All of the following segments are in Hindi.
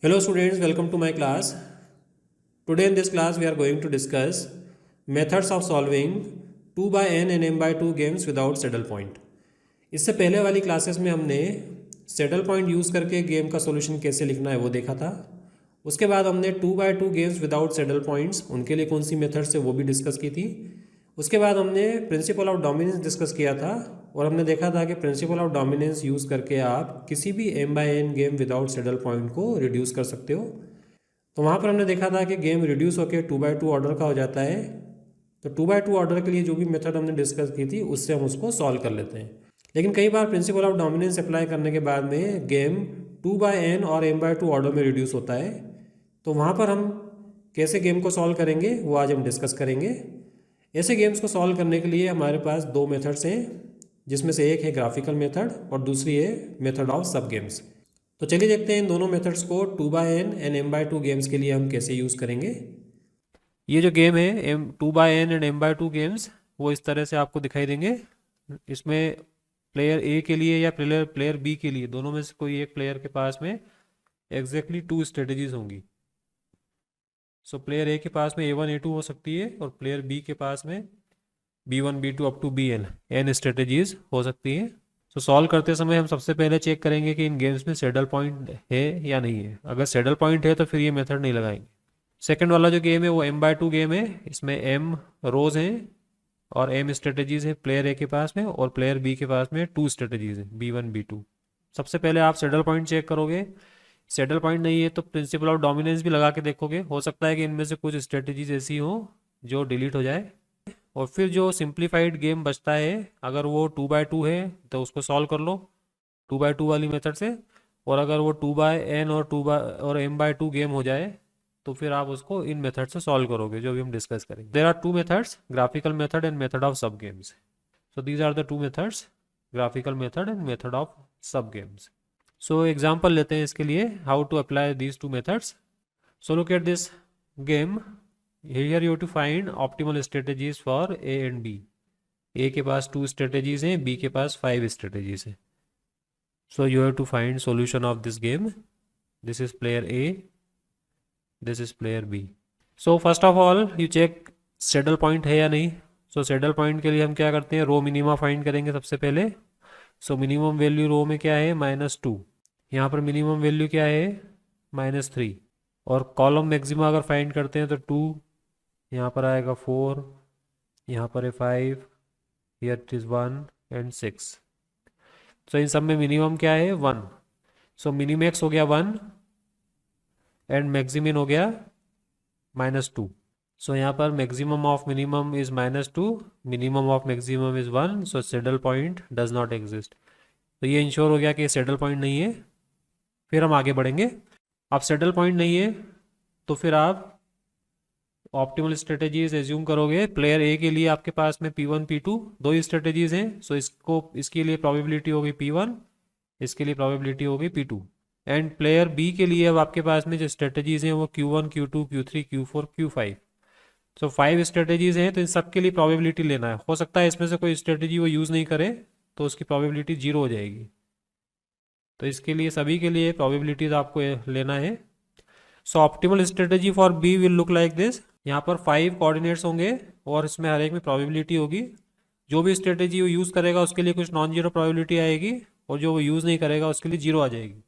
Hello students, welcome to my class. Today in this class we are going to discuss methods of solving 2 by n and m by 2 games without saddle point. इससे पहले वाली क्लासेस में हमने सैडल पॉइंट यूज़ करके गेम का सॉल्यूशन कैसे लिखना है वो देखा था। उसके बाद हमने 2 by 2 games without saddle points उनके लिए कौन सी मेथड्स है वो भी डिस्कस की थी। उसके बाद हमने प्रिंसिपल ऑफ डोमिनेंस डिस्कस किया था और हमने देखा था कि प्रिंसिपल ऑफ डोमिनेंस यूज़ करके आप किसी भी m by n game without saddle point को रिड्यूस कर सकते हो। तो वहाँ पर हमने देखा था कि गेम रिड्यूस होकर 2 बाय 2 ऑर्डर का हो जाता है। तो 2 बाय 2 ऑर्डर के लिए जो भी मेथड हमने डिस्कस की थी उससे हम उसको सॉल्व कर लेते हैं। लेकिन कई बार प्रिंसिपल ऑफ डोमिनेंस अप्लाई करने के बाद में गेम 2 बाय n और m बाय 2 ऑर्डर में रिड्यूस होता है। तो वहाँ पर हम कैसे गेम को सॉल्व करेंगे वो आज हम डिस्कस करेंगे। ऐसे गेम्स को सॉल्व करने के लिए हमारे पास दो मेथड्स हैं, जिसमें से एक है ग्राफिकल मेथड और दूसरी है मेथड ऑफ सब गेम्स। तो चलिए देखते हैं इन दोनों मेथड्स को 2 by n and m by 2 games के लिए हम कैसे यूज़ करेंगे। ये जो गेम है two by N and m by 2 games वो इस तरह से आपको दिखाई देंगे। इसमें प्लेयर ए के लिए या प्लेयर बी के लिए दोनों में से कोई एक प्लेयर के पास में एग्जैक्टली 2 स्ट्रेटजीज होंगी। सो प्लेयर ए के पास में A1 A2 हो सकती है और प्लेयर बी के पास में B1 B2 up to BN n strategies हो सकती हैं। तो सॉल्व करते समय हम सबसे पहले चेक करेंगे कि इन गेम्स में सैडल पॉइंट है या नहीं है। अगर सैडल पॉइंट है तो फिर ये मेथड नहीं लगाएंगे। सेकंड वाला जो गेम है वो m बाय 2 गेम है। इसमें m रोज हैं और m स्ट्रेटजीज है प्लेयर ए के पास में और प्लेयर बी के पास में 2 स्ट्रेटजीज है B1 B2। सबसे पहले आप सैडल पॉइंट चेक करोगे। सैडल पॉइंट नहीं है तो प्रिंसिपल ऑफ डोमिनेंस भी लगा के देखोगे। हो सकता है कि इनमें से कुछ स्ट्रेटजीज ऐसी हो जो डिलीट हो जाए और फिर जो सिंप्लीफाइड गेम बचता है अगर वो 2 बाय 2 है तो उसको सॉल्व कर लो 2 बाय 2 वाली मेथड से। और अगर वो 2 बाय n और m बाय 2 गेम हो जाए तो फिर आप उसको इन मेथड से सॉल्व करोगे जो भी हम डिस्कस करेंगे। There are two methods, graphical method and method of sub games. So these are the two methods, graphical method and method of sub games. So example लेते हैं इसके लिए, how to apply these two methods. So look at this game. Here you have to find optimal strategies for A and B. A के पास 2 strategies हैं, B के पास 5 strategies हैं. So you have to find solution of this game. This is player A. This is player B. So first of all you check saddle point है या नहीं. So saddle point के लिए हम क्या करते हैं, रो मिनिमा फाइंड करेंगे सबसे पहले. So मिनिमम वैल्यू रो में क्या है, -2. यहाँ पर मिनिमम वैल्यू क्या है, -3. और कॉलम मैक्सिमा अगर फाइंड करते हैं तो 2, यहाँ पर आएगा 4, यहाँ पर है 5, हियर इट इज़ 1 एंड 6। सो इन सब में मिनिमम क्या है, 1। सो मिनिमैक्स हो गया 1 एंड मैक्सिमिन हो गया -2। सो यहाँ पर maximum of minimum is -2, minimum of maximum is 1। So saddle point does not exist. तो ये इंश्योर हो गया कि सैडल पॉइंट नहीं है। फिर हम आगे बढ़ेंगे। अब सैडल पॉइंट नहीं है तो फिर आप ऑप्टिमल स्ट्रेटेजीज एज्यूम करोगे। प्लेयर ए के लिए आपके पास में P1 P2 दो ही स्ट्रेटेजीज हैं। सो इसके लिए प्रोबेबिलिटी होगी P1, इसके लिए प्रोबेबिलिटी होगी P2। एंड प्लेयर बी के लिए अब आपके पास में जो स्ट्रेटेजीज हैं वो Q1 Q2 Q3 Q4 Q5। सो 5 स्ट्रेटेजीज हैं तो इन सब के लिए प्रोबेबिलिटी लेना है। हो सकता है इसमें से कोई स्ट्रेटेजी वो यूज़ नहीं करे तो उसकी प्रोबेबिलिटी 0 हो जाएगी। तो इसके लिए सभी के लिए प्रोबेबिलिटीज आपको लेना है। So optimal strategy for B will look like this. यहाँ पर 5 कोऑर्डिनेट्स होंगे और इसमें हर एक में प्रोबेबिलिटी होगी। जो भी स्ट्रेटेजी वो यूज़ करेगा उसके लिए कुछ नॉन जीरो प्रोबेबिलिटी आएगी और जो वो यूज़ नहीं करेगा उसके लिए 0 आ जाएगी।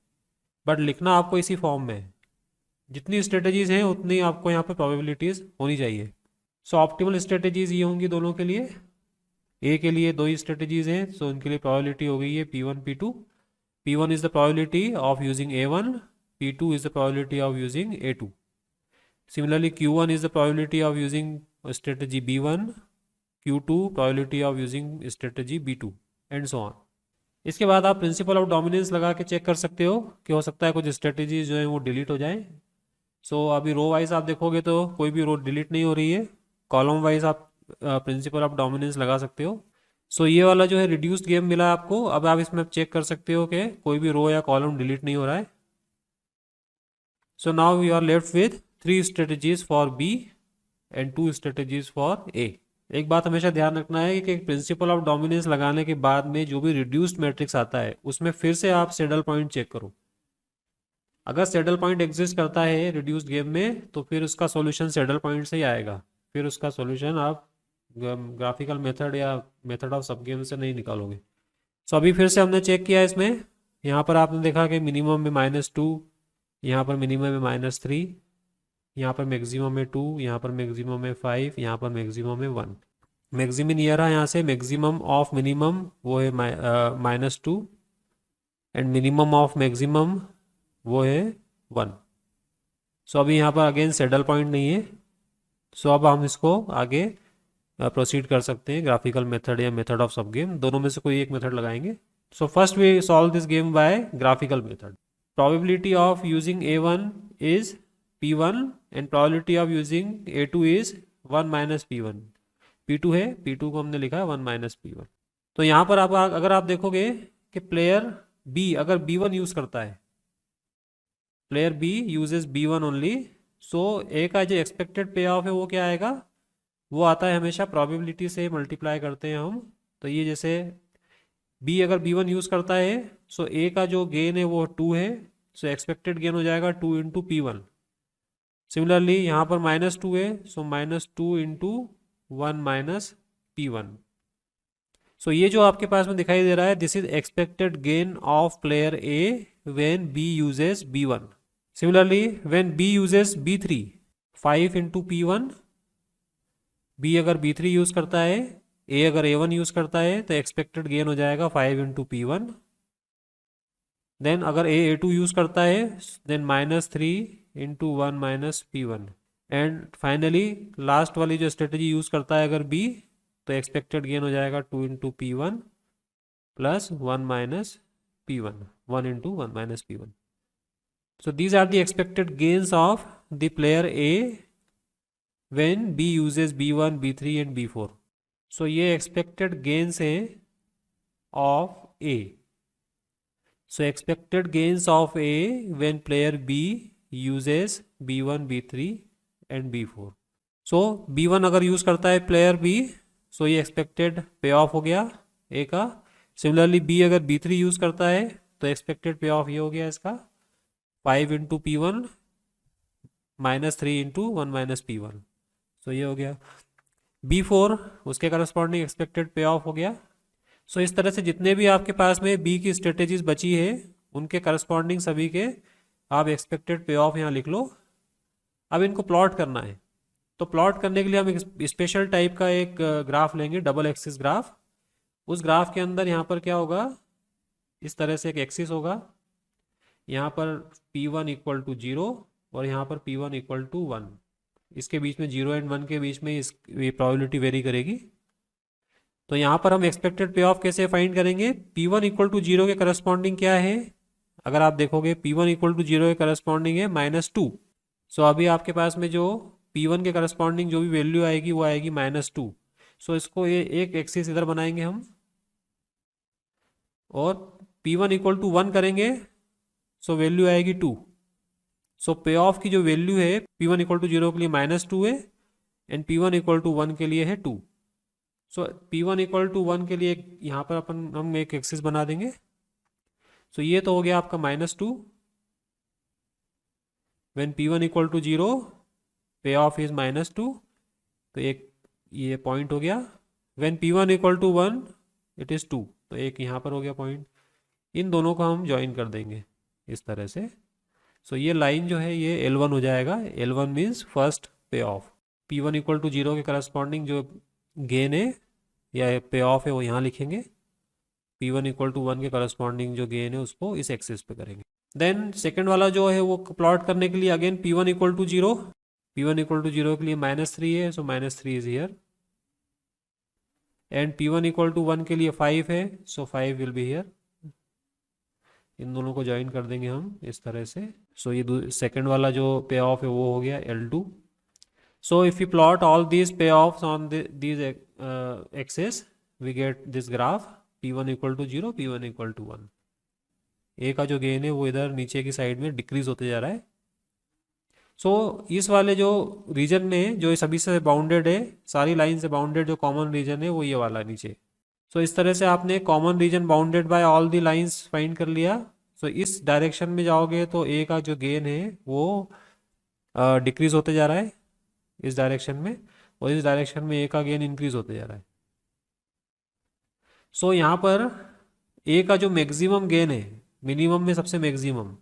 बट लिखना आपको इसी फॉर्म में है। जितनी स्ट्रेटेजीज हैं उतनी आपको यहाँ पर प्रोबेबिलिटीज़ होनी चाहिए। सो ऑप्टिमल स्ट्रेटेजीज ये होंगी दोनों के लिए। ए के लिए 2 ही स्ट्रेटेजीज हैं, सो उनके लिए प्रोबेबिलिटी हो गई है P1 P2। P1 is the probability of using A1, P2 is the probability of using A2. Similarly, Q1 is the probability of using strategy B1, Q2 probability of using strategy B2 and so on. इसके बाद आप प्रिंसिपल ऑफ डोमिनेंस लगा के चेक कर सकते हो कि हो सकता है कुछ स्ट्रेटेजी जो है वो डिलीट हो जाए। सो अभी रो वाइज आप देखोगे तो कोई भी रो डिलीट नहीं हो रही है। कॉलम वाइज आप प्रिंसिपल ऑफ डोमिनेंस लगा सकते हो। सो ये वाला जो है रिड्यूस्ड गेम मिला आपको। अब आप इसमें चेक कर सकते हो कि कोई भी रो या कॉलम डिलीट नहीं हो रहा है। So now you are left with 3 strategies for B and 2 strategies for A. एक बात हमेशा ध्यान रखना है कि प्रिंसिपल ऑफ डोमिनेंस लगाने के बाद में जो भी रिड्यूस्ड मैट्रिक्स आता है उसमें फिर से आप सैडल पॉइंट चेक करो। अगर सैडल पॉइंट एग्जिस्ट करता है रिड्यूस्ड गेम में तो फिर उसका सॉल्यूशन सैडल पॉइंट से ही आएगा, फिर उसका सॉल्यूशन आप ग्राफिकल मेथड या मेथड ऑफ सब गेम से नहीं निकालोगे। सो अभी फिर से हमने चेक किया इसमें, यहाँ पर आपने देखा कि मिनिमम में -2, यहाँ पर मिनिमम में -3, यहाँ पर मैक्सिमम में 2, यहाँ पर मैक्सिमम में 5, यहाँ पर मैक्सिमम में 1। मैक्सिमम ये रहा यहाँ से, मैक्सिमम ऑफ मिनिमम वो है -2 एंड मिनिमम ऑफ मैक्सिमम वो है 1। सो अभी यहाँ पर अगेन सैडल पॉइंट नहीं है। सो अब हम इसको आगे प्रोसीड कर सकते हैं, ग्राफिकल मेथड या मेथड ऑफ सब गेम, दोनों में से कोई एक मेथड लगाएंगे। So first we solve this game by graphical method. Probability of using A1 is P1 and probability of using A2 is 1 - P1। P2 है, P2 को हमने लिखा है 1 - P1। तो यहाँ पर आप अगर आप देखोगे कि प्लेयर B अगर B1 यूज करता है, player B uses B1 only, so A का जो एक्सपेक्टेड पे ऑफ है वो क्या आएगा, वो आता है हमेशा प्रोबेबिलिटी से मल्टीप्लाई करते हैं हम। तो ये जैसे B अगर B1 यूज़ करता है, सो A का जो गेन है वो 2 है, सो एक्सपेक्टेड गेन हो जाएगा 2 × P1। सिमिलरली यहाँ पर -2 है, सो -2 × 1 - P1। सो ये जो आपके पास में दिखाई दे रहा है, this is expected gain of player A when B uses B1। Similarly when B uses B3, 5 × P1। B अगर B3 यूज़ करता है, A अगर A1 यूज़ करता है, तो एक्सपेक्टेड गेन हो जाएगा 5 × P1। देन अगर A A2 यूज़ करता है, then -3 × 1 - P1। And finally last वाली जो स्ट्रेटजी यूज़ करता है अगर B, तो एक्सपेक्टेड गेन हो जाएगा 2 × P1 plus 1 - P1, 1 × 1 - P1। So these are the expected gains of the player A when B uses B1, B3 and B4। So ये expected gains हैं of A। So expected gains of A when player B uses B1, B3 and B4। So B1 अगर यूज़ करता है player B, so ये expected पे ऑफ हो गया A का। Similarly B अगर B3 यूज़ करता है, तो expected पे ऑफ ये हो गया इसका 5 × P1 -3 × 1 - P1। सो ये हो गया B4, उसके करस्पॉन्डिंग एक्सपेक्टेड पे ऑफ हो गया। सो इस तरह से जितने भी आपके पास में B की स्ट्रेटेजीज बची है, उनके करस्पॉन्डिंग सभी के आप एक्सपेक्टेड पे ऑफ यहाँ लिख लो। अब इनको प्लॉट करना है, तो प्लॉट करने के लिए हम एक स्पेशल टाइप का एक ग्राफ लेंगे, डबल एक्सिस ग्राफ। उस ग्राफ के अंदर यहाँ पर क्या होगा, इस तरह से एक एक्सिस होगा, यहाँ पर P1 = 0 और यहाँ पर P1 = 1। इसके बीच में 0 और 1 के बीच में ये प्रोबेबिलिटी वेरी करेगी। तो यहाँ पर हम एक्सपेक्टेड पे ऑफ कैसे फाइंड करेंगे, P1 = 0 के करस्पॉन्डिंग क्या है, अगर आप देखोगे P1 = 0 के करस्पॉन्डिंग है -2। सो अभी आपके पास में जो P1 के करस्पॉन्डिंग जो भी वैल्यू आएगी वो आएगी -2। सो इसको ये एक एक्सिस इधर बनाएंगे हम, और P1 = 1 करेंगे, सो वैल्यू आएगी 2। सो पे ऑफ की जो वैल्यू है P1 = 0 के लिए -2 है एंड P1 = 1 के लिए है 2। सो P1 = 1 के लिए यहाँ पर हम एक एक्सिस बना देंगे। सो ये तो हो गया आपका -2 व्हेन P1 = 0, पे ऑफ इज -2, तो एक ये पॉइंट हो गया। व्हेन P1 = 1 इट इज़ 2, तो एक यहाँ पर हो गया पॉइंट। इन दोनों को हम ज्वाइन कर देंगे इस तरह से। सो ये लाइन जो है ये L1 हो जाएगा। L1 मीन्स फर्स्ट पे ऑफ। P1 = 0 के करस्पॉन्डिंग जो गेन है या पे ऑफ है वो यहाँ लिखेंगे, P1 = 1 के करस्पॉन्डिंग जो गेन है उसको इस एक्सिस पे करेंगे। देन सेकेंड वाला जो है वो प्लॉट करने के लिए अगेन P1 = 0, P1 = 0 के लिए -3 है, सो -3 इज हियर। एंड P1 = 1 के लिए 5 है, सो 5 विल बी हियर। इन दोनों को ज्वाइन कर देंगे हम इस तरह से। सो ये सेकेंड वाला जो पे ऑफ है वो हो गया L2। So if you plot all these payoffs on these axes we get this graph P1 = 0, P1 = 1। A का जो गेन है वो इधर नीचे की साइड में डिक्रीज होते जा रहा है। सो इस वाले जो रीजन में जो सभी से बाउंडेड है, सारी लाइन से बाउंडेड जो कॉमन रीजन है वो ये वाला नीचे। सो इस तरह से आपने common reason bounded by all the lines find कर लिया। सो इस डायरेक्शन में जाओगे तो ए का जो गेन है वो डिक्रीज होते जा रहा है इस डायरेक्शन में, और इस डायरेक्शन में ए का गेन इंक्रीज होते जा रहा है। सो यहाँ पर ए का जो मैक्सिमम गेन है, मिनिमम में सबसे मैक्सिमम,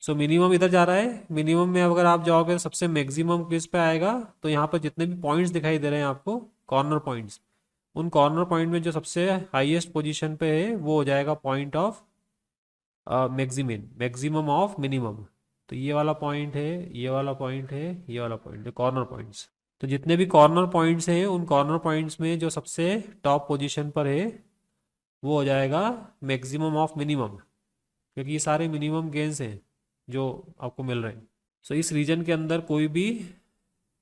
सो मिनिमम इधर जा रहा है, मिनिमम में अगर आप जाओगे तो सबसे मैक्सिमम किस पे आएगा, तो यहाँ पर जितने भी पॉइंट्स दिखाई दे रहे हैं आपको कॉर्नर पॉइंट्स, उन कॉर्नर पॉइंट में जो सबसे हाईएस्ट पोजीशन पे है वो हो जाएगा point of maximin, maximum of minimum. तो ये वाला पॉइंट है, ये वाला पॉइंट है, ये वाला पॉइंट है, कॉर्नर पॉइंट्स। तो जितने भी कॉर्नर पॉइंट्स हैं उन कॉर्नर पॉइंट्स में जो सबसे टॉप पोजीशन पर है वो हो जाएगा मैक्सिमम ऑफ मिनिमम, क्योंकि ये सारे मिनिमम गेन्स हैं जो आपको मिल रहे हैं। सो इस रीजन के अंदर कोई भी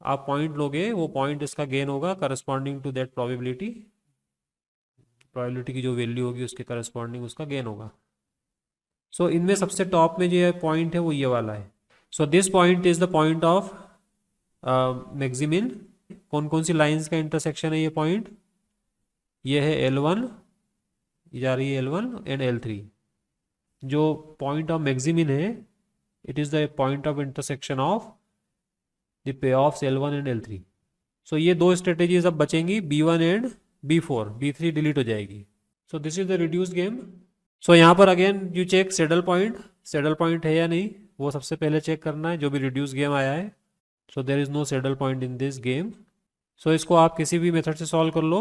आप पॉइंट लोगे वो पॉइंट इसका गेन होगा corresponding to that probability, probability की जो वैल्यू होगी उसके करस्पॉन्डिंग उसका गेन होगा। सो इनमें सबसे टॉप में जो पॉइंट है वो ये वाला है। So this point is the point of maximin. कौन कौन सी लाइंस का इंटरसेक्शन है ये पॉइंट, ये है L1, ये जा रही है L1 एंड L3। जो पॉइंट ऑफ मैक्सिमिन है it is the point of intersection of the pay of L1 and L3। सो ये दो स्ट्रेटेजीज अब बचेंगी, B1 and B4, B3 delete हो जाएगी। So this is the reduce game. So यहाँ पर again you check saddle point है या नहीं, वो सबसे पहले चेक करना है जो भी रिड्यूस गेम आया है। So there is no saddle point in this game. So इसको आप किसी भी मेथड से सॉल्व कर लो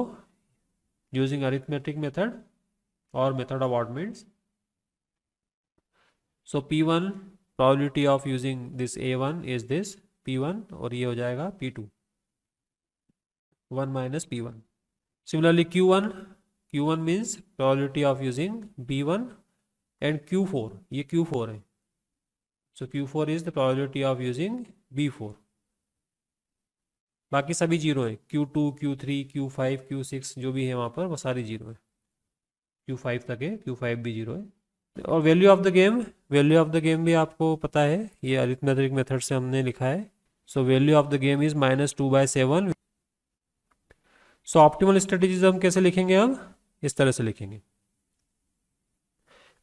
यूजिंग अरिथमेटिक मेथड और method of oddments. So P1 probability of using this A1 is this P1, और ये हो जाएगा P2, 1 minus P1। Similarly Q1 means probability of using B1 and Q4, ये Q4 है। So Q4 is the probability of using B4। बाकी सभी जीरो है, Q2, Q3, Q5, Q6 जो भी है वहाँ पर वो सारी जीरो है, Q5 तक है, Q5 भी जीरो है। और वैल्यू ऑफ द गेम भी आपको पता है, ये अरिथमेटिक मेथड से हमने लिखा है। So value of the game is -2/7। So optimal strategies हम कैसे लिखेंगे, अब इस तरह से लिखेंगे।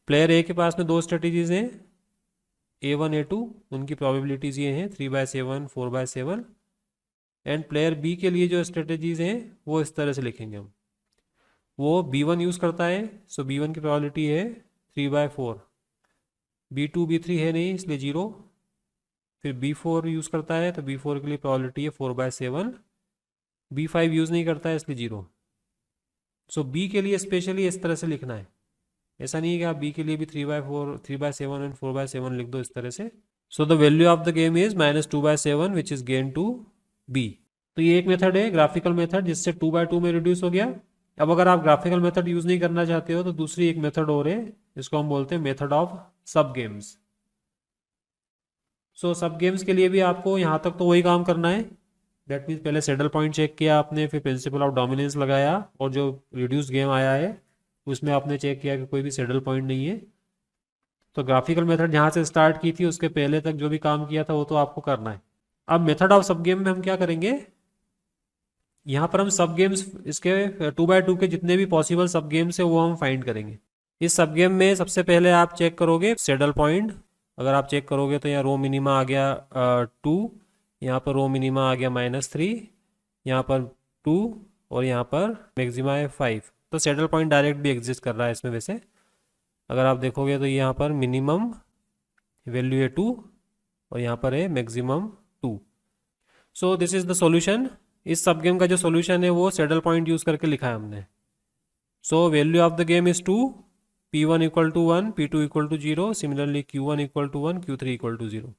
प्लेयर ए के पास में दो स्ट्रेटेजीज हैं, A1 A2, उनकी प्रोबेबिलिटीज ये हैं 3/7, 4/7। एंड प्लेयर बी के लिए जो स्ट्रेटेजीज हैं वो इस तरह से लिखेंगे हम। वो B1 यूज़ करता है, सो B1 की प्रोबेबिलिटी है 3/4। B2 B3 है नहीं इसलिए 0। फिर B4 यूज़ करता है तो B4 के लिए प्रोबेबिलिटी है 4/7। B5 यूज़ नहीं करता है इसलिए 0। सो B के लिए स्पेशली इस तरह से लिखना है, ऐसा नहीं है कि आप B के लिए भी 3/4, 3/7 एंड 4/7 लिख दो इस तरह से। So the value of the game is -2/7 which is gain to B। तो ये एक मेथड है ग्राफिकल मेथड जिससे 2/2 में रिड्यूस हो गया। अब अगर आप ग्राफिकल मेथड यूज नहीं करना चाहते हो तो दूसरी एक मेथड और है, इसको हम बोलते हैं मेथड ऑफ सब गेम्स। सो सब गेम्स के लिए भी आपको यहाँ तक तो वही काम करना है, दैट मीन्स पहले सैडल पॉइंट चेक किया आपने, फिर प्रिंसिपल ऑफ डोमिनेंस लगाया, और जो रिड्यूस गेम आया है उसमें आपने चेक किया कि कोई भी सैडल पॉइंट नहीं है। तो ग्राफिकल मेथड जहाँ से स्टार्ट की थी उसके पहले तक जो भी काम किया था वो तो आपको करना है। अब मेथड ऑफ सब गेम में हम क्या करेंगे, यहाँ पर हम सब गेम्स इसके 2/2 के जितने भी पॉसिबल सब गेम्स है वो हम फाइंड करेंगे। इस सब गेम में सबसे पहले आप चेक करोगे सैडल पॉइंट। अगर आप चेक करोगे तो यहाँ रो मिनिमा आ गया 2, यहाँ पर रो मिनिमा आ गया -3, यहाँ पर 2, और यहाँ पर मैक्सिमा है 5। तो सैडल पॉइंट डायरेक्ट भी एग्जिस्ट कर रहा है इसमें। वैसे अगर आप देखोगे तो यहाँ पर मिनिमम वैल्यू है 2 और यहाँ पर है maximum 2। So this is the solution. इस सब गेम का जो सॉल्यूशन है वो सैडल पॉइंट यूज करके लिखा है हमने। So value of the game is 2, P1 = 1, P2 = 0, similarly Q1 = 1, Q3 = 0।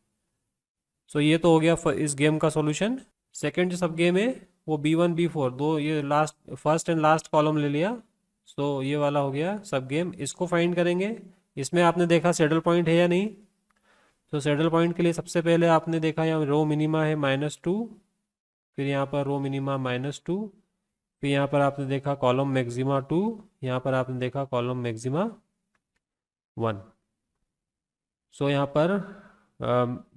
सो ये तो हो गया इस गेम का सॉल्यूशन। सेकंड जो सब गेम है वो B1 B4 दो, ये last first and last column ले लिया। सो ये वाला हो गया सब गेम, इसको फाइंड करेंगे। इसमें आपने देखा सैडल पॉइंट है या नहीं। तो सैडल पॉइंट के लिए सबसे पहले आपने देखा यहाँ रो मिनिमा है -2, फिर यहाँ पर रो मिनिमा -2, फिर यहाँ पर आपने देखा कॉलम मैक्सिमा 2, यहाँ पर आपने देखा कॉलम मैक्सिमा 1। सो यहाँ पर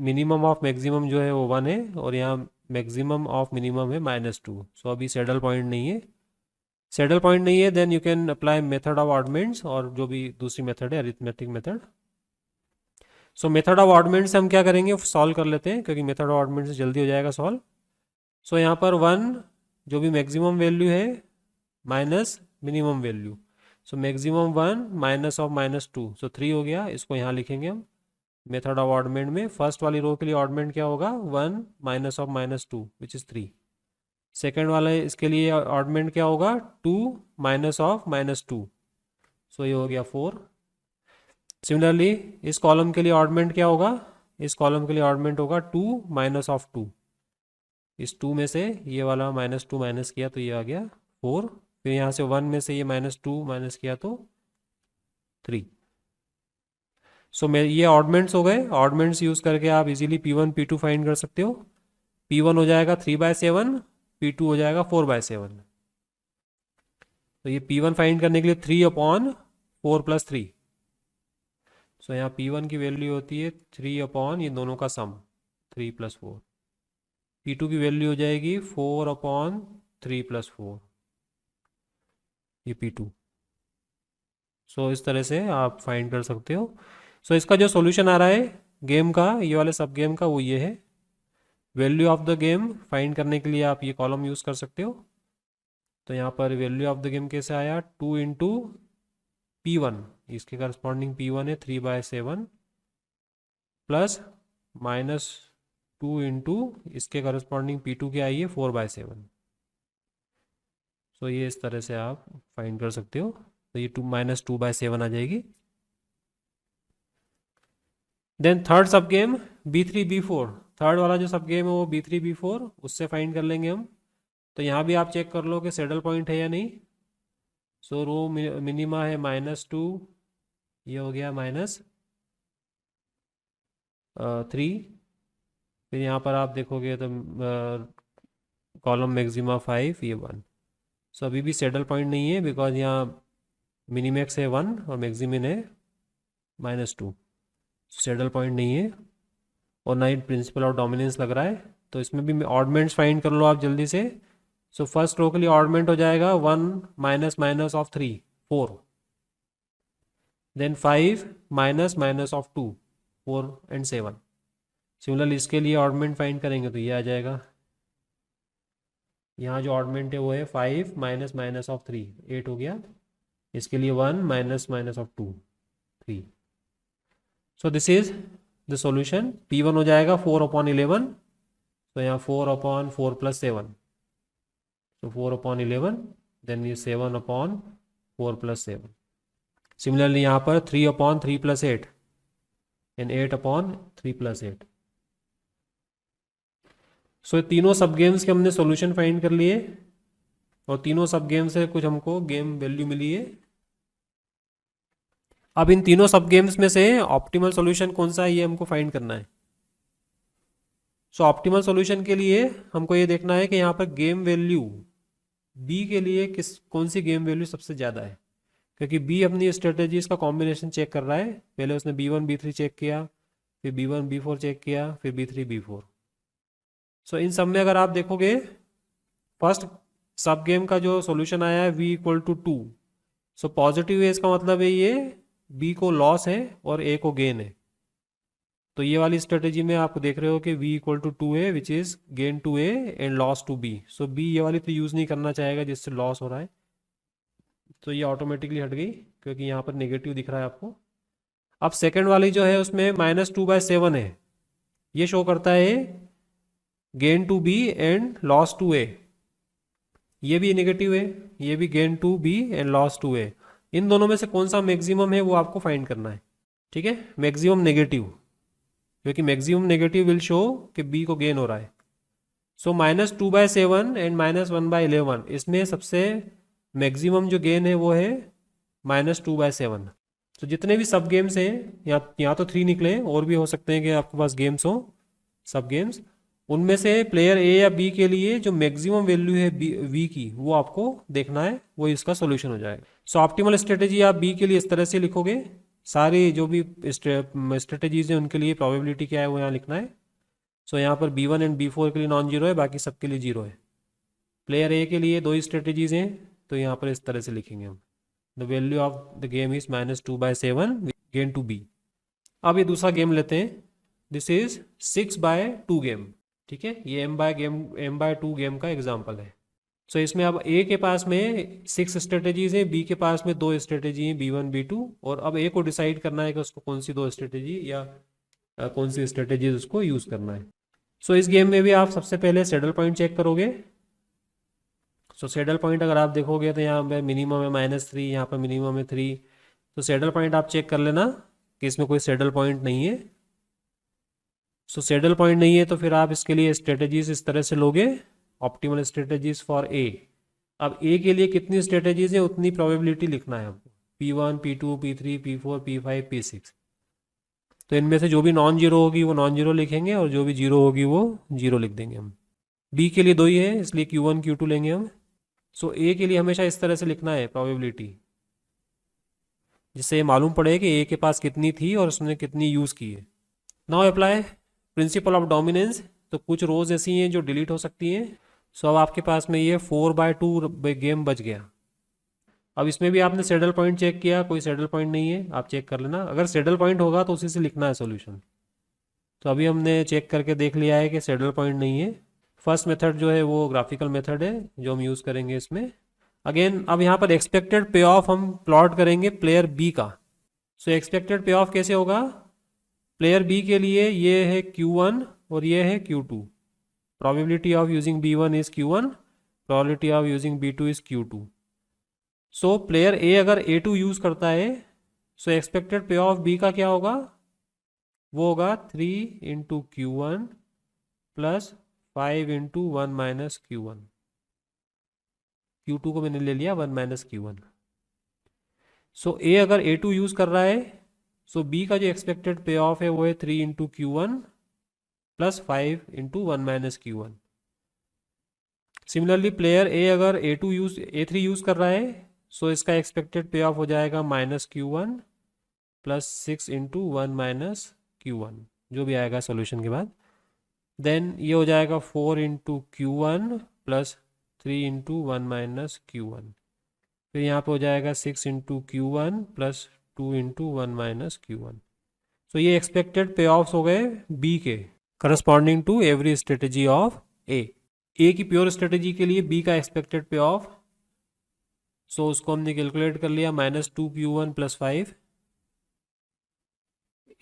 मिनिमम ऑफ मैक्सिमम जो है वो 1 है और यहाँ मैक्सिमम ऑफ मिनिमम है -2। सो अभी सैडल पॉइंट नहीं है। सैडल पॉइंट नहीं है then you can apply method of oddments और जो भी दूसरी मेथड है arithmetic method. So method of oddment से हम क्या करेंगे, सॉल्व कर लेते हैं, क्योंकि मेथड ऑफ ऑडमेंट से जल्दी हो जाएगा सॉल्व। सो यहाँ पर 1 जो भी मैक्सिमम वैल्यू है minus minimum value, so maximum 1 minus of -2, सो 3 हो गया। इसको यहाँ लिखेंगे हम मेथड ऑफ ऑडमेंट में। फर्स्ट वाली रो के लिए ऑडमेंट क्या होगा, 1 minus of -2 which is 3। Second वाले इसके लिए ऑडमेंट क्या होगा, 2 माइनस ऑफ -2, सो ये हो गया 4। सिमिलरली इस कॉलम के लिए ऑडमेंट क्या होगा, इस कॉलम के लिए ऑडमेंट होगा 2 माइनस ऑफ 2। इस 2 में से ये वाला -2 माइनस किया तो ये आ गया 4। फिर यहाँ से 1 में से ये -2 माइनस किया तो 3। सो मैं ये ऑडमेंट्स हो गए। ऑडमेंट्स यूज़ करके आप इजीली P1 P2 फाइंड कर सकते हो। P1 हो जाएगा 3/7, P2 हो जाएगा 4/7। तो ये P1 फाइंड करने के लिए 3/4 + 3। सो यहाँ P1 की वैल्यू होती है 3 ये दोनों का सम 3 + 4। P2 की वैल्यू हो जाएगी 4/3 + 4, ये P2। सो इस तरह से आप फाइंड कर सकते हो। सो इसका जो सॉल्यूशन आ रहा है गेम का, ये वाले सब गेम का, वो ये है। Value of the game find करने के लिए आप ये कॉलम यूज़ कर सकते हो। तो यहाँ पर वैल्यू ऑफ द गेम कैसे आया, 2 इंटू P1, इसके करस्पॉन्डिंग P1 है 3/7, प्लस -2 इंटू इसके करस्पॉन्डिंग P2 की आई है 4/7। सो ये इस तरह से आप फाइंड कर सकते हो। तो ये -2/7 आ जाएगी। देन थर्ड सब गेम B3 B4, थर्ड वाला जो सब गेम है वो B3 B4, उससे फाइंड कर लेंगे हम। तो यहाँ भी आप चेक कर लो कि सैडल पॉइंट है या नहीं। सो रो मिनिमा है -2, ये हो गया -3। फिर यहाँ पर आप देखोगे तो कॉलम मैक्सिमा 5, ये 1। सो अभी भी सैडल पॉइंट नहीं है, बिकॉज यहाँ मिनीमैक्स है 1 और मैक्सिमिन है -2। सैडल पॉइंट नहीं है और ना ही प्रिंसिपल ऑफ डोमिनेंस लग रहा है। तो इसमें भी ऑडमेंट्स फाइंड कर लो आप जल्दी से। सो फर्स्ट रो के लिए ऑडमेंट हो जाएगा 1 minus of 3, 4। Then 5 minus of 2, 4 and 7। Similarly इसके लिए ऑडमेंट फाइंड करेंगे तो ये आ जाएगा। यहाँ जो ऑडमेंट है वो है 5 माइनस ऑफ 3, 8 हो गया। इसके लिए 1 minus of 2, 3। So this is the solution. P1 हो जाएगा 4/11। तो यहाँ 4/4 + 7, तो 4/11। देन ये 7/4 + 7। सिमिलरली यहाँ पर 3/3 + 8 एंड 8/3 + 8। सो तीनों सब गेम्स के हमने सॉल्यूशन फाइंड कर लिए और तीनों सब गेम से कुछ हमको गेम वैल्यू मिली है। अब इन तीनों सब गेम्स में से ऑप्टिमल सॉल्यूशन कौन सा है ये हमको फाइंड करना है। सो ऑप्टिमल सॉल्यूशन के लिए हमको ये देखना है कि यहाँ पर गेम वैल्यू बी के लिए कौन सी गेम वैल्यू सबसे ज़्यादा है, क्योंकि बी अपनी स्ट्रेटेजीज का कॉम्बिनेशन चेक कर रहा है। पहले उसने B1 B3 चेक किया, फिर B1 B4 चेक किया, फिर B3 B4। सो इन सब में अगर आप देखोगे फर्स्ट सब गेम का जो सॉल्यूशन आया है V = 2। सो पॉजिटिव है, इसका मतलब है ये B को लॉस है और A को गेन है। तो ये वाली स्ट्रेटेजी में आप देख रहे हो कि V = 2 है which is gain to A and loss to B। So B ये वाली तो यूज़ नहीं करना चाहेगा जिससे लॉस हो रहा है, तो ये ऑटोमेटिकली हट गई क्योंकि यहाँ पर नेगेटिव दिख रहा है आपको। अब सेकंड वाली जो है उसमें -2/7 है, ये शो करता है gain to B and loss to A। ये भी नेगेटिव है, ये भी gain to B and loss to A। इन दोनों में से कौन सा मैक्सिमम है वो आपको फाइंड करना है। ठीक है, मैक्सिमम नेगेटिव, क्योंकि मैक्सिमम नेगेटिव विल शो कि B को गेन हो रहा है। सो -2/7 एंड -1/11, इसमें सबसे मैक्सिमम जो गेन है वो है -2/7। तो जितने भी सब गेम्स हैं, यहाँ तो 3 निकले, और भी हो सकते हैं कि आपके पास गेम्स हो सब गेम्स, उनमें से प्लेयर ए या बी के लिए जो मैक्सिमम वैल्यू है वी की वो आपको देखना है, वो इसका सोल्यूशन हो जाएगा। सो ऑप्टिमल स्ट्रेटेजी आप बी के लिए इस तरह से लिखोगे। सारी जो भी स्ट्रेटेजीज हैं उनके लिए प्रोबेबिलिटी क्या है वो यहाँ लिखना है। सो यहाँ पर B1 एंड B4 के लिए नॉन जीरो है, बाकी सबके लिए जीरो है। प्लेयर ए के लिए 2 ही स्ट्रेटेजीज हैं, तो यहाँ पर इस तरह से लिखेंगे हम। The value of the game is -2/7 gain to B। अब ये दूसरा गेम लेते हैं, दिस इज 6x2 गेम, ठीक है, ये M/2 गेम का एग्जाम्पल है। सो इसमें अब ए के पास में 6 स्ट्रेटेजीज है, बी के पास में 2 स्ट्रेटेजी हैं, B1 B2, और अब ए को डिसाइड करना है कि उसको कौन सी 2 स्ट्रेटेजी या कौन सी स्ट्रेटेजीज उसको यूज़ करना है। सो इस गेम में भी आप सबसे पहले सैडल पॉइंट चेक करोगे। सो सैडल पॉइंट अगर आप देखोगे तो यहाँ पे मिनिमम है -3, यहाँ पर मिनिमम है 3। तो सैडल पॉइंट आप चेक कर लेना कि इसमें कोई सैडल पॉइंट नहीं है। सो सैडल पॉइंट नहीं है तो फिर आप इसके लिए स्ट्रेटेजीज इस तरह से लोगे, ऑप्टिमल स्ट्रेटेजीज फॉर ए। अब ए के लिए कितनी स्ट्रेटेजीज है उतनी प्रोबेबिलिटी लिखना है हमको, P1 P2 P3 P4 P5 P6। तो इनमें से जो भी नॉन जीरो होगी वो नॉन जीरो लिखेंगे और जो भी जीरो होगी वो जीरो लिख देंगे हम। बी के लिए 2 ही है इसलिए Q1 Q2 लेंगे हम। सो ए के लिए हमेशा इस तरह से लिखना है प्रोबेबिलिटी, जिससे ये मालूम पड़े कि ए के पास कितनी थी और उसने कितनी यूज़ की है। Now apply principle of dominance. तो कुछ रोज ऐसी हैं जो डिलीट हो सकती हैं। सो अब आपके पास में ये 4/2 गेम बच गया। अब इसमें भी आपने सैडल पॉइंट चेक किया, कोई सैडल पॉइंट नहीं है, आप चेक कर लेना, अगर सैडल पॉइंट होगा तो उसी से लिखना है सॉल्यूशन। तो अभी हमने चेक करके देख लिया है कि सैडल पॉइंट नहीं है। फर्स्ट मेथड जो है वो ग्राफिकल मेथड है जो हम यूज़ करेंगे इसमें। अगेन अब यहाँ पर एक्सपेक्टेड पे ऑफ हम प्लॉट करेंगे प्लेयर बी का। सो एक्सपेक्टेड पे ऑफ कैसे होगा, प्लेयर बी के लिए ये है Q1 और ये है Q2। Probability of using B1 is Q1, probability of using B2 is Q2। So player ए अगर A2 यूज करता है, सो एक्सपेक्टेड पे ऑफ बी का क्या होगा, वो होगा 3 × Q1 प्लस 5 × 1 - Q1। Q2 को मैंने ले लिया 1 - Q1। सो ए अगर A2 यूज कर रहा है, सो बी का जो एक्सपेक्टेड पे ऑफ है वो है 3 × Q1 plus 5 × 1 - Q1। Similarly player ए अगर A3 यूज कर रहा है, सो इसका एक्सपेक्टेड पे ऑफ हो जाएगा -Q1 प्लस 6 × 1 - Q1, जो भी आएगा सोल्यूशन के बाद। देन ये हो जाएगा 4 × Q1 प्लस 3 × 1 - Q1। फिर यहाँ पे हो जाएगा 6 × Q1 प्लस 2 × 1 - Q1। तो ये एक्सपेक्टेड पे ऑफ्स हो गए बी के, corresponding to every strategy of A. A की प्योर स्ट्रेटेजी के लिए बी का एक्सपेक्टेड पे ऑफ, सो उसको हमने कैलकुलेट कर लिया -2 Q1 प्लस 5।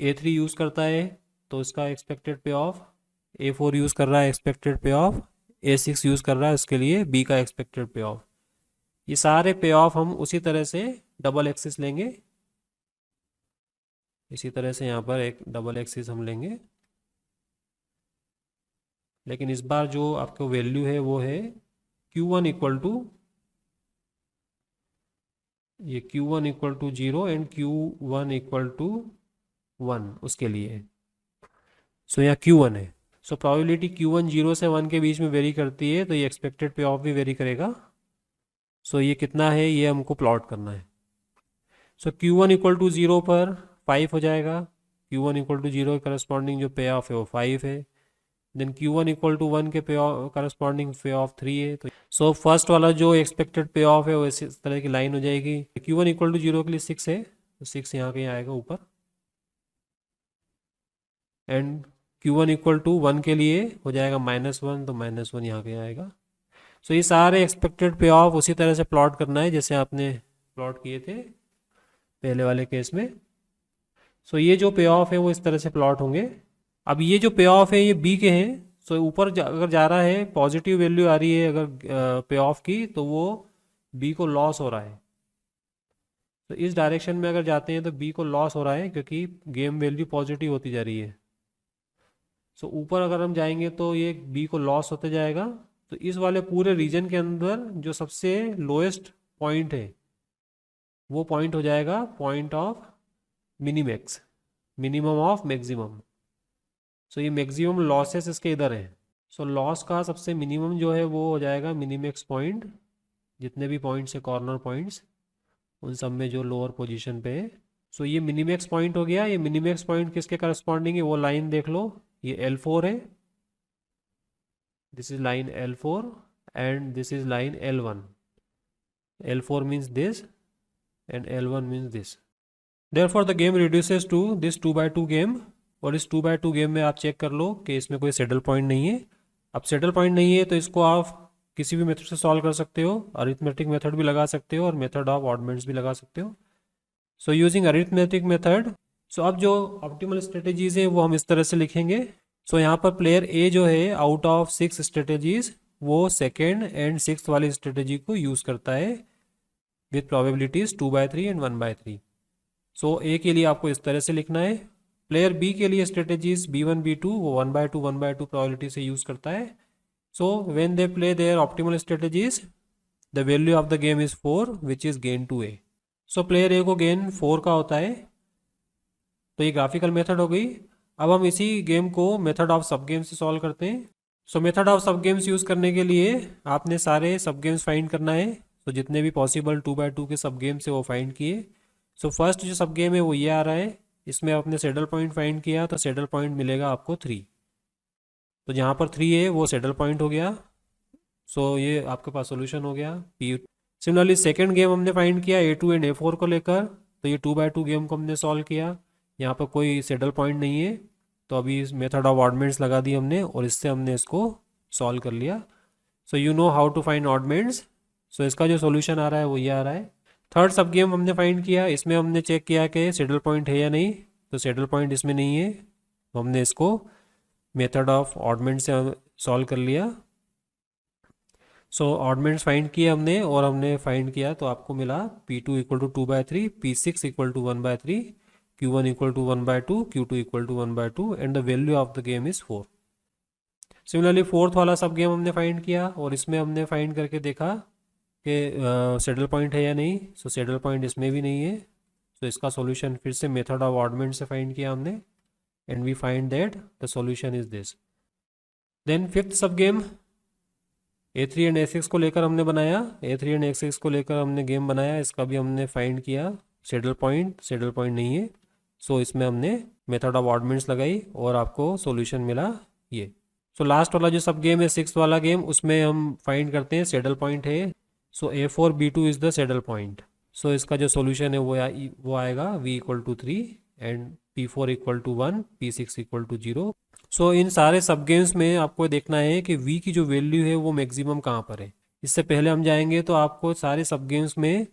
A3 यूज़ करता है तो इसका एक्सपेक्टेड पे ऑफ, A4 यूज़ कर रहा है एक्सपेक्टेड पे ऑफ, A6 यूज़ कर रहा है उसके लिए बी का एक्सपेक्टेड पे ऑफ। ये सारे पे ऑफ हम उसी तरह से डबल एक्सिस लेंगे, इसी तरह से यहाँ पर एक डबल एक्सिस हम लेंगे, लेकिन इस बार जो आपको वैल्यू है वो है Q1 इक्वल टू, ये Q1 equal to 0 and Q1 equal to 1 उसके लिए। सो यहाँ Q1 है। सो प्रोबेबिलिटी Q1 0 से 1 के बीच में वेरी करती है, तो ये एक्सपेक्टेड पे ऑफ भी वेरी करेगा। सो ये कितना है ये हमको प्लॉट करना है। सो Q1 इक्वल टू 0 पर 5 हो जाएगा, Q1 इक्वल टू 0 के करस्पॉन्डिंग जो पे ऑफ है वो 5 है। देन Q1 इक्वल टू 1 के पे ऑफ करस्पॉन्डिंग पे ऑफ 3 है। तो सो फर्स्ट वाला जो एक्सपेक्टेड पे ऑफ है वो इस तरह की लाइन हो जाएगी। Q1 इक्वल टू 0 के लिए 6 है, तो 6 यहाँ कहीं आएगा ऊपर, एंड Q1 इक्वल टू 1 के लिए हो जाएगा -1, तो -1 यहाँ पे आएगा। सो ये सारे एक्सपेक्टेड पे ऑफ उसी तरह से प्लॉट करना है जैसे आपने प्लॉट किए थे पहले वाले केस में। सो ये जो पे ऑफ है वो इस तरह से प्लॉट होंगे। अब ये जो पे ऑफ है ये बी के हैं, सो ऊपर अगर जा रहा है पॉजिटिव वैल्यू आ रही है अगर पे ऑफ की, तो वो बी को लॉस हो रहा है। तो इस डायरेक्शन में अगर जाते हैं तो बी को लॉस हो रहा है क्योंकि गेम वैल्यू पॉजिटिव होती जा रही है। सो ऊपर अगर हम जाएंगे तो ये बी को लॉस होते जाएगा। तो इस वाले पूरे रीजन के अंदर जो सबसे लोएस्ट पॉइंट है वो पॉइंट हो जाएगा point of minimax, minimum of maximum. So ये मैक्सिमम लॉसेस इसके इधर है। सो लॉस का सबसे मिनिमम जो है वो हो जाएगा मिनिमैक्स पॉइंट, जितने भी पॉइंट्स है कॉर्नर पॉइंट्स उन सब में जो लोअर पोजीशन पे है। सो ये मिनिमैक्स पॉइंट हो गया। ये मिनिमैक्स पॉइंट किसके करस्पॉन्डिंग है वो लाइन देख लो, ये L4 है, this is line L4 and this is line L1। L4 means this and L1 means this. Therefore the game reduces to this 2x2 game, और इस 2x2 गेम में आप चेक कर लो कि इसमें कोई सेटल पॉइंट नहीं है। अब सेटल पॉइंट नहीं है तो इसको आप किसी भी मेथड से सॉल्व कर सकते हो, अरिथमेटिक मेथड भी लगा सकते हो और मेथड ऑफ ऑडमेंट्स भी लगा सकते हो। सो यूजिंग अरिथमेटिक मेथड, सो अब जो ऑप्टिमल स्ट्रेटेजीज है वो हम इस तरह से लिखेंगे। सो यहाँ पर प्लेयर ए जो है आउट ऑफ 6 स्ट्रेटेजीज वो सेकेंड एंड सिक्स वाली स्ट्रेटेजी को यूज़ करता है with probabilities 2x3 and 1x3। सो ए के लिए आपको इस तरह से लिखना है। प्लेयर बी के लिए स्ट्रेटेजीज B1 B2 वो 1x2 प्रोबेबिलिटी से यूज़ करता है। So when they play their optimal strategies the value of the game is 4 which is gain to A. So player A को गेन 4 का होता है। तो ये ग्राफिकल मेथड हो गई। अब हम इसी गेम को मेथड ऑफ सब गेम से सॉल्व करते हैं। सो method of sub games use करने के लिए आपने सारे सब गेम्स फाइंड करना है। तो जितने भी पॉसिबल 2x2 के सब गेम्स है वो फाइंड किए। सो फर्स्ट जो सब गेम है वो ये आ रहा है, इसमें आपने सेडल पॉइंट फाइंड किया तो सेडल पॉइंट मिलेगा आपको 3। तो जहाँ पर 3 है वो सेडल पॉइंट हो गया। सो ये आपके पास सोल्यूशन हो गया पी। सिमिलरली सेकेंड गेम हमने फाइंड किया A2 एंड A4 को लेकर, तो ये 2x2 गेम को हमने सॉल्व किया। यहाँ पर कोई सेडल पॉइंट नहीं है तो अभी इस मेथड ऑफ ऑडमेंट्स लगा दी हमने और इससे हमने इसको सॉल्व कर लिया। So you know how to find oddments. So इसका जो सोल्यूशन आ रहा है वो ये आ रहा है। थर्ड सब गेम हमने फाइंड किया, इसमें हमने चेक किया कि सेडल पॉइंट है या नहीं, तो सेडल पॉइंट इसमें नहीं है तो हमने इसको मेथड ऑफ ऑडमेंट से सॉल्व कर लिया। सो ऑडमेंट्स फाइंड किए हमने और हमने फाइंड किया तो आपको मिला P2 equal to 2x3, P6 equal to 1/3, Q1 equal to 1/2, Q2 equal to 1/2 and the value of the game is 4। Similarly fourth वाला सब गेम हमने फाइंड किया और इसमें हमने फाइंड करके देखा कि सेडल पॉइंट है या नहीं। सो सेडल पॉइंट इसमें भी नहीं है। सो इसका सॉल्यूशन फिर से मेथड ऑफ ऑडमेंट से फाइंड किया हमने and we find that the solution is this. Then fifth sub game A3 and A6 को लेकर हमने बनाया, A3 एंड A6 को लेकर हमने गेम बनाया, इसका भी हमने फाइंड किया सेडल पॉइंट नहीं है। सो इसमें हमने मेथड ऑफ ऑडमेंट्स लगाई और आपको सॉल्यूशन मिला ये। सो लास्ट वाला जो सब गेम है सिक्स वाला गेम, उसमें हम फाइंड करते हैं सेडल पॉइंट है। So A4 B2 is the saddle point. So इसका जो सॉल्यूशन है वो आएगा V equal to 3 and P4 equal to 1, P6 equal to 0। So इन सारे सब गेम्स में आपको देखना है कि V की जो वैल्यू है वो मैक्सिमम कहाँ पर है। इससे पहले हम जाएंगे तो आपको सारे सब गेम्स में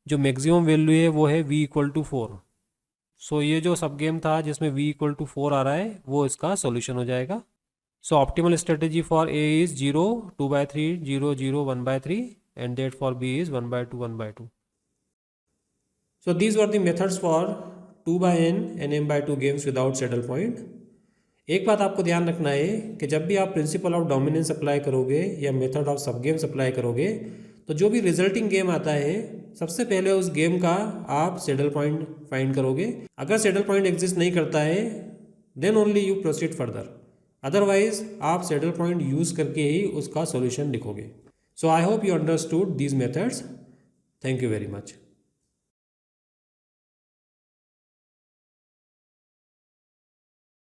जो मैक्सिमम वैल्यू है वो है V इक्वल टू 4। सो ये जो सब गेम था जिसमें V इक्वल टू 4 आ रहा है वो इसका सॉल्यूशन हो जाएगा। So optimal strategy for A is 0, 2/3, 0, 0, 1/3 and that for B is 1/2, 1/2. So these were the methods for 2/n and m/2 games without saddle point. एक बात आपको ध्यान रखना है कि जब भी आप प्रिंसिपल ऑफ डोमिनेंस अप्लाई करोगे या method of sub games apply करोगे तो जो भी रिजल्टिंग गेम आता है सबसे पहले उस गेम का आप सेडल पॉइंट फाइंड करोगे। अगर सेडल पॉइंट एग्जिस्ट नहीं करता है then only you proceed further, otherwise आप सेडल पॉइंट यूज़ करके ही उसका सॉल्यूशन लिखोगे। So I hope you understood these methods. Thank you very much.